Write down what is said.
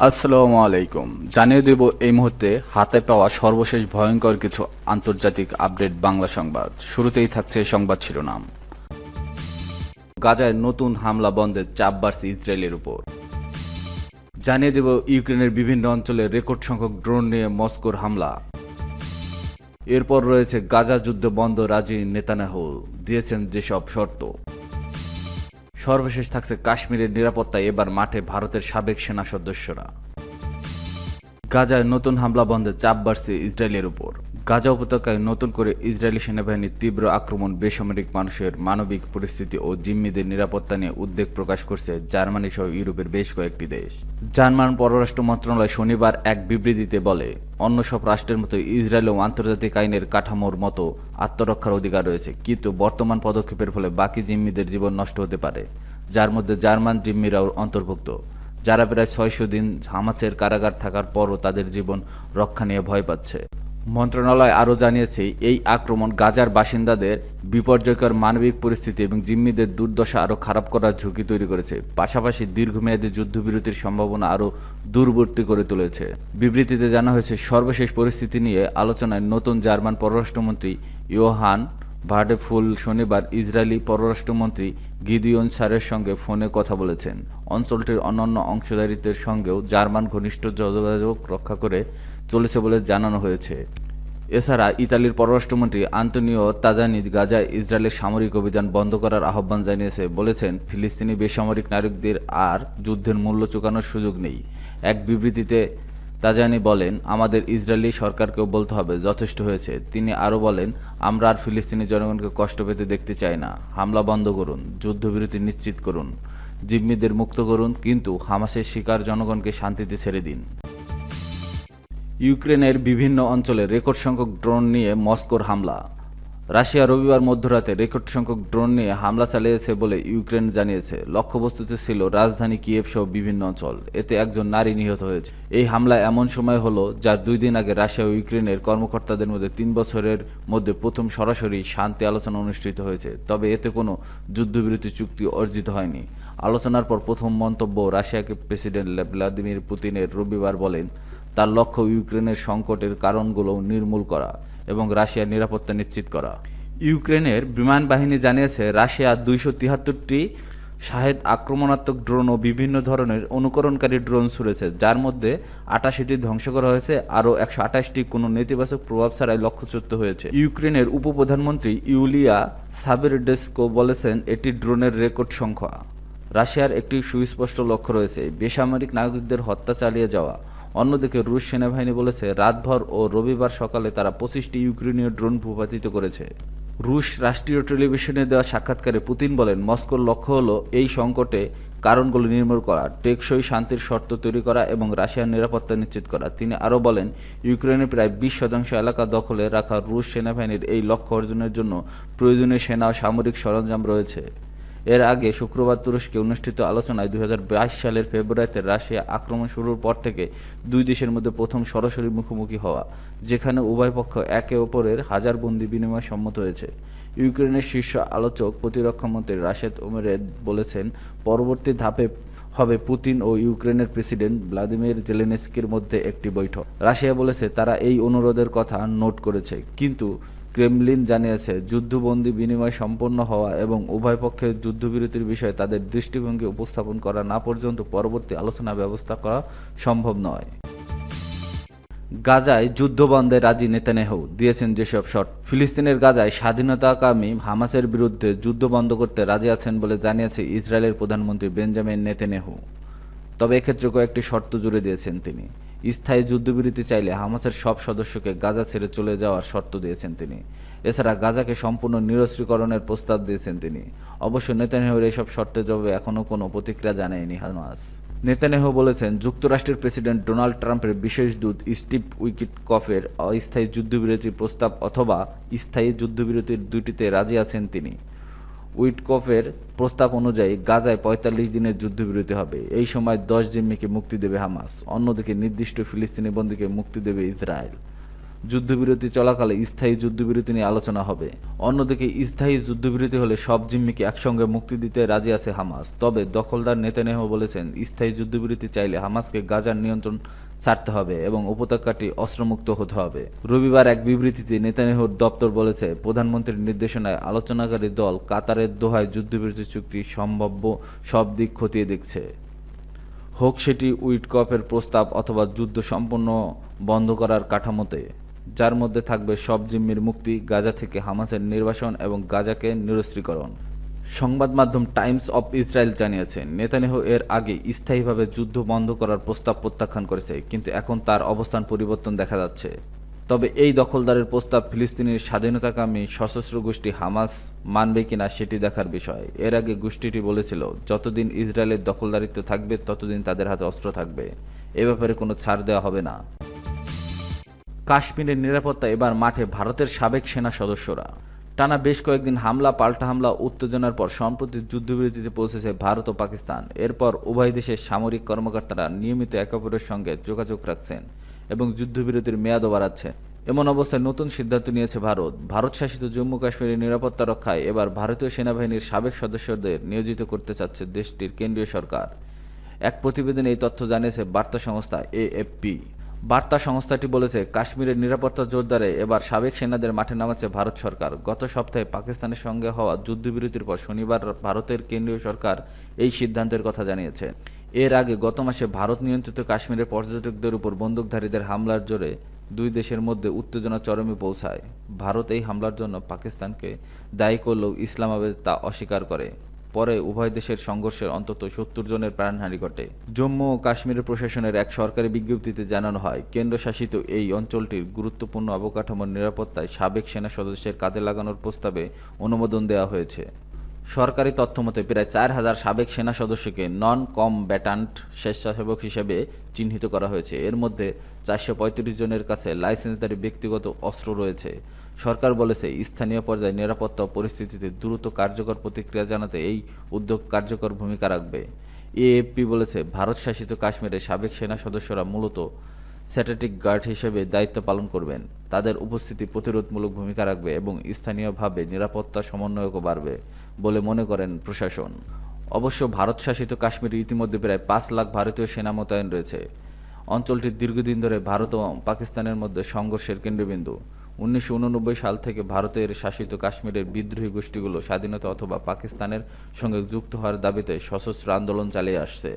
আসসালামু আলাইকুম। জানিয়ে দেব এই মুহূর্তে হাতে পাওয়া সর্বশেষ ভয়ঙ্কর কিছু আন্তর্জাতিক আপডেট বাংলা সংবাদ। শুরুতেই থাকছে সংবাদ শিরোনাম। গাজায় নতুন হামলা বন্ধের চাপ বাড়ছে ইসরায়েলের উপর। জানিয়ে দেব ইউক্রেনের বিভিন্ন অঞ্চলে রেকর্ড সংখ্যক ড্রোন নিয়ে মস্কোর হামলা। এরপর রয়েছে গাজা যুদ্ধ বন্ধ রাজি নেতানিয়াহু দিয়েছেন যেসব শর্ত। সর্বশেষ থাকছে কাশ্মীরের নিরাপত্তায় এবার মাঠে ভারতের সাবেক সেনা সদস্যরা। গাজায় নতুন হামলা বন্ধে চাপ বাড়ছে ইসরায়েলের উপর। গাজা উপত্যকায় নতুন করে ইসরায়েলি সেনাবাহিনীর তীব্র আক্রমণ বেসামরিক মানুষের মানবিক পরিস্থিতি ও জিম্মিদের নিরাপত্তা নিয়ে উদ্বেগ প্রকাশ করছে জার্মানি সহ ইউরোপের বেশ কয়েকটি দেশ। জার্মান পররাষ্ট্র মন্ত্রণালয় শনিবার এক বিবৃতিতে বলে, অন্য সব রাষ্ট্রের মতো ইসরায়েলেও আন্তর্জাতিক আইনের কাঠামোর মতো আত্মরক্ষার অধিকার রয়েছে, কিন্তু বর্তমান পদক্ষেপের ফলে বাকি জিম্মিদের জীবন নষ্ট হতে পারে, যার মধ্যে জার্মান জিম্মিরাও অন্তর্ভুক্ত, যারা প্রায় 600 দিন হামাসের কারাগার থাকার পরও তাদের জীবন রক্ষা নিয়ে ভয় পাচ্ছে। মন্ত্রণালয় আরও জানিয়েছে, এই আক্রমণ গাজার বাসিন্দাদের বিপর্যয়কর মানবিক পরিস্থিতি এবং জিম্মিদের দুর্দশা আরও খারাপ করার ঝুঁকি তৈরি করেছে, পাশাপাশি দীর্ঘমেয়াদী যুদ্ধবিরতির সম্ভাবনা আরও দূরবর্তী করে তুলেছে। বিবৃতিতে জানা হয়েছে, সর্বশেষ পরিস্থিতি নিয়ে আলোচনায় নতুন জার্মান পররাষ্ট্রমন্ত্রী ইয়োহান ভার্ডেফুল শনিবার ইসরায়েলি পররাষ্ট্রমন্ত্রী গিদিওন সারের সঙ্গে ফোনে কথা বলেছেন। অঞ্চলটির অন্যান্য অংশীদারিত্বের সঙ্গেও জার্মান ঘনিষ্ঠ যোগাযোগ রক্ষা করে চলেছে বলে জানানো হয়েছে। এছাড়া ইতালির পররাষ্ট্রমন্ত্রী আন্তোনিও তাজানি গাজায় ইসরায়েলের সামরিক অভিযান বন্ধ করার আহ্বান জানিয়েছে, বলেছেন ফিলিস্তিনি বেসামরিক নাগরিকদের আর যুদ্ধের মূল্য চুকানোর সুযোগ নেই। এক বিবৃতিতে তাজানি বলেন, আমাদের ইসরায়েলি সরকারকেও বলতে হবে যথেষ্ট হয়েছে। তিনি আরও বলেন, আমরা আর ফিলিস্তিনি জনগণকে কষ্ট পেতে দেখতে চাই না। হামলা বন্ধ করুন, যুদ্ধবিরতি নিশ্চিত করুন, জিম্মিদের মুক্ত করুন, কিন্তু হামাসের শিকার জনগণকে শান্তিতে ছেড়ে দিন। ইউক্রেনের বিভিন্ন অঞ্চলে রেকর্ড সংখ্যক ড্রোন নিয়ে মস্কোর হামলা। রাশিয়া রবিবার মধ্যরাতে রেকর্ড সংখ্যক ড্রোন নিয়ে হামলা চালিয়েছে বলে ইউক্রেন জানিয়েছে। লক্ষ্যবস্তুতে ছিল রাজধানী কিয়েভ সহ বিভিন্ন অঞ্চল। এতে একজন নারী নিহত হয়েছে। এই হামলা এমন সময় হলো, যার 2 দিন আগে রাশিয়া ও ইউক্রেনের কর্মকর্তাদের মধ্যে 3 বছরের মধ্যে প্রথম সরাসরি শান্তি আলোচনা অনুষ্ঠিত হয়েছে। তবে এতে কোনো যুদ্ধবিরতি চুক্তি অর্জিত হয়নি। আলোচনার পর প্রথম মন্তব্য রাশিয়াকে প্রেসিডেন্ট ভ্লাদিমির পুতিনের রবিবার বলেন, তার লক্ষ্য ইউক্রেনের সংকটের কারণগুলো নির্মূল করা এবং রাশিয়ার নিরাপত্তা নিশ্চিত করা। ইউক্রেনের বিমান বাহিনী জানিয়েছে, রাশিয়া 273টি শাহেদ আক্রমণাত্মক ড্রোন ও বিভিন্ন ধরনের অনুকরণকারী ড্রোন ছুড়েছে, যার মধ্যে 88টি ধ্বংস করা হয়েছে। আরও 128টি কোনো নেতিবাচক প্রভাব ছাড়াই লক্ষ্যচ্যুত হয়েছে। ইউক্রেনের উপপ্রধানমন্ত্রী ইউলিয়া সাবেরডেস্কো বলেছেন, এটি ড্রোনের রেকর্ড সংখ্যা। রাশিয়ার একটি সুস্পষ্ট লক্ষ্য রয়েছে, বেসামরিক নাগরিকদের হত্যা চালিয়ে যাওয়া। অন্যদিকে রুশ সেনাবাহিনী বলেছে, রাতভর ও রবিবার সকালে তারা 25টি ইউক্রেনীয় ড্রোন ভূপাতিত করেছে। রুশ রাষ্ট্রীয় টেলিভিশনে দেওয়া সাক্ষাৎকারে পুতিন বলেন, মস্কোর লক্ষ্য হলো এই সংকটে কারণগুলো নির্মূল করা, টেকসই শান্তির শর্ত তৈরি করা এবং রাশিয়ার নিরাপত্তা নিশ্চিত করা। তিনি আরও বলেন, ইউক্রেনের প্রায় 20% এলাকা দখলে রাখা রুশ সেনাবাহিনীর এই লক্ষ্য অর্জনের জন্য প্রয়োজনীয় সেনা ও সামরিক সরঞ্জাম রয়েছে। এর আগে শুক্রবার তুরস্কে অনুষ্ঠিত আলোচনায় 2022 সালের ফেব্রুয়ারিতে রাশিয়া আক্রমণ শুরুর পর থেকে 2 দেশের মধ্যে প্রথম সরাসরি মুখোমুখি হওয়া, যেখানে উভয় পক্ষ একে অপরের হাজার বন্দী বিনিময়ে সম্মত হয়েছে। ইউক্রেনের শীর্ষ আলোচক প্রতিরক্ষামন্ত্রী রাশেদ ওমেরেদ বলেছেন, পরবর্তী ধাপে হবে পুতিন ও ইউক্রেনের প্রেসিডেন্ট ভ্লাদিমির জেলেনস্কির মধ্যে একটি বৈঠক। রাশিয়া বলেছে, তারা এই অনুরোধের কথা নোট করেছে, কিন্তু ক্রেমলিন জানিয়েছে, যুদ্ধবন্দী বিনিময় সম্পন্ন হওয়া এবং উভয় পক্ষের যুদ্ধবিরতির বিষয়ে তাদের দৃষ্টিভঙ্গি উপস্থাপন করা না পর্যন্ত পরবর্তী আলোচনা ব্যবস্থা করা সম্ভব নয়। গাজায় যুদ্ধ বন্ধে রাজি নেতানিয়াহু দিয়েছেন যেসব শর্ত। ফিলিস্তিনের গাজায় স্বাধীনতাকামী হামাসের বিরুদ্ধে যুদ্ধ বন্ধ করতে রাজি আছেন বলে জানিয়েছে ইসরায়েলের প্রধানমন্ত্রী বেঞ্জামিন নেতানিয়াহু। তবে এক্ষেত্রে কয়েকটি শর্ত জুড়ে দিয়েছেন তিনি। স্থায়ী যুদ্ধবিরতি চাইলে হামাসের সব সদস্যকে গাজা ছেড়ে চলে যাওয়ার শর্ত দিয়েছেন তিনি। এছাড়া গাজাকে সম্পূর্ণ নিরস্ত্রীকরণের প্রস্তাব দিয়েছেন তিনি। অবশ্য নেতানিয়াহুর এইসব শর্তের জবাবে এখনও কোনো প্রতিক্রিয়া জানায়নি হামাস। নেতানিয়াহু বলেছেন, যুক্তরাষ্ট্রের প্রেসিডেন্ট ডোনাল্ড ট্রাম্পের বিশেষ দূত স্টিভ উইটকফের অস্থায়ী যুদ্ধবিরতির প্রস্তাব অথবা স্থায়ী যুদ্ধবিরতির দুটিতে রাজি আছেন তিনি। উইটকফের প্রস্তাব অনুযায়ী গাজায় 45 দিনের যুদ্ধবিরতি হবে। এই সময় 10 জিম্মিকে মুক্তি দেবে হামাস। অন্যদিকে নির্দিষ্ট ফিলিস্তিনি বন্দীকে মুক্তি দেবে ইসরায়েল। যুদ্ধবিরতি চলাকালে স্থায়ী যুদ্ধবিরতি নিয়ে আলোচনা হবে। অন্যদিকে স্থায়ী যুদ্ধবিরতি হলে সব জিম্মিকে একসঙ্গে মুক্তি দিতে রাজি আছে হামাস। তবে দখলদার নেতানিয়াহু বলেছেন, স্থায়ী যুদ্ধবিরতি চাইলে হামাসকে গাজার নিয়ন্ত্রণ ছাড়তে হবে এবং উপত্যকাটি অস্ত্রমুক্ত হতে হবে। রবিবার এক বিবৃতিতে নেতানিয়াহুর দপ্তর বলেছে, প্রধানমন্ত্রীর নির্দেশনায় আলোচনাকারী দল কাতারের দোহায় যুদ্ধবিরতি চুক্তির সম্ভাব্য সব দিক খতিয়ে দেখছে। হোক সেটি উইটকফের প্রস্তাব অথবা যুদ্ধ সম্পূর্ণ বন্ধ করার কাঠামোতে, যার মধ্যে থাকবে সব জিম্মির মুক্তি, গাজা থেকে হামাসের নির্বাসন এবং গাজাকে নিরস্ত্রীকরণ। সংবাদ মাধ্যম টাইমস অফ ইসরায়েল জানিয়েছে, নেতানিয়াহু এর আগে স্থায়ীভাবে যুদ্ধ বন্ধ করার প্রস্তাব প্রত্যাখ্যান করেছে, কিন্তু এখন তার অবস্থান পরিবর্তন দেখা যাচ্ছে। তবে এই দখলদারের প্রস্তাব ফিলিস্তিনের স্বাধীনতাকামী সশস্ত্র গোষ্ঠী হামাস মানবে কিনা সেটি দেখার বিষয়। এর আগে গোষ্ঠীটি বলেছিল, যতদিন ইসরায়েলের দখলদারিত্ব থাকবে ততদিন তাদের হাতে অস্ত্র থাকবে। এ ব্যাপারে কোনো ছাড় দেওয়া হবে না। কাশ্মীরের নিরাপত্তা এবার মাঠে ভারতের সাবেক সেনা সদস্যরা। টানা বেশ কয়েকদিন হামলা পাল্টা হামলা উত্তেজনার পর সম্প্রতি যুদ্ধবিরতিতে পৌঁছেছে ভারত ও পাকিস্তান। এরপর উভয় দেশের সামরিক কর্মকর্তারা নিয়মিত একে অপরের সঙ্গে যোগাযোগ রাখছেন এবং যুদ্ধবিরতির মেয়াদও বাড়াচ্ছে। এমন অবস্থায় নতুন সিদ্ধান্ত নিয়েছে ভারত শাসিত জম্মু কাশ্মীরের নিরাপত্তা রক্ষায় এবার ভারতীয় সেনাবাহিনীর সাবেক সদস্যদের নিয়োজিত করতে চাচ্ছে দেশটির কেন্দ্রীয় সরকার। এক প্রতিবেদনে এই তথ্য জানিয়েছে বার্তা সংস্থা AFP। বার্তা সংস্থাটি বলেছে, কাশ্মীরের নিরাপত্তা জোরদারে এবার সাবেক সেনাদের মাঠে নামাচ্ছে ভারত সরকার। গত সপ্তাহে পাকিস্তানের সঙ্গে হওয়া যুদ্ধবিরতির পর শনিবার ভারতের কেন্দ্রীয় সরকার এই সিদ্ধান্তের কথা জানিয়েছে। এর আগে গত মাসে ভারত নিয়ন্ত্রিত কাশ্মীরের পর্যটকদের উপর বন্দুকধারীদের হামলার জোরে দুই দেশের মধ্যে উত্তেজনা চরমে পৌঁছায়। ভারত এই হামলার জন্য পাকিস্তানকে দায়ী করলেও ইসলামাবাদ তা অস্বীকার করে। পরে উভয় দেশের সংঘর্ষের অন্তত 70 জনের প্রাণহানি ঘটে। জম্মু ও কাশ্মীরের প্রশাসনের এক সরকারি বিজ্ঞপ্তিতে জানানো হয়, কেন্দ্রশাসিত এই অঞ্চলটির গুরুত্বপূর্ণ অবকাঠামোর নিরাপত্তায় সাবেক সেনা সদস্যের কাজে লাগানোর প্রস্তাবে অনুমোদন দেওয়া হয়েছে। সরকারি তথ্যমতে প্রায় 4000 সাবেক সেনা সদস্যকে নন কমব্যাটান্ট স্বেচ্ছাসেবক হিসেবে চিহ্নিত করা হয়েছে। এর মধ্যে 435 জনের কাছে লাইসেন্সধারী ব্যক্তিগত অস্ত্র রয়েছে। সরকার বলেছে, স্থানীয় পর্যায়ে নিরাপত্তা পরিস্থিতিতে দ্রুত কার্যকর প্রতিক্রিয়া জানাতে এই উদ্যোগ কার্যকর ভূমিকা রাখবে। AFP বলেছে, ভারত শাসিত কাশ্মীরের সাবেক সেনা সদস্যরা মূলত স্ট্র্যাটেজিক গার্ড হিসেবে দায়িত্ব পালন করবেন। তাদের উপস্থিতি প্রতিরোধমূলক ভূমিকা রাখবে এবং স্থানীয়ভাবে নিরাপত্তা সমন্বয়কও বাড়বে বলে মনে করেন প্রশাসন। অবশ্য ভারত শাসিত কাশ্মীরে ইতিমধ্যে প্রায় 5 লাখ ভারতীয় সেনা মোতায়েন রয়েছে। অঞ্চলটি দীর্ঘদিন ধরে ভারত ও পাকিস্তানের মধ্যে সংঘর্ষের কেন্দ্রবিন্দু। 1989 সাল থেকে ভারতের শাসিত কাশ্মীরের বিদ্রোহী গোষ্ঠীগুলো স্বাধীনতা অথবা পাকিস্তানের সঙ্গে যুক্ত হওয়ার দাবিতে সশস্ত্র আন্দোলন চালিয়ে আসছে।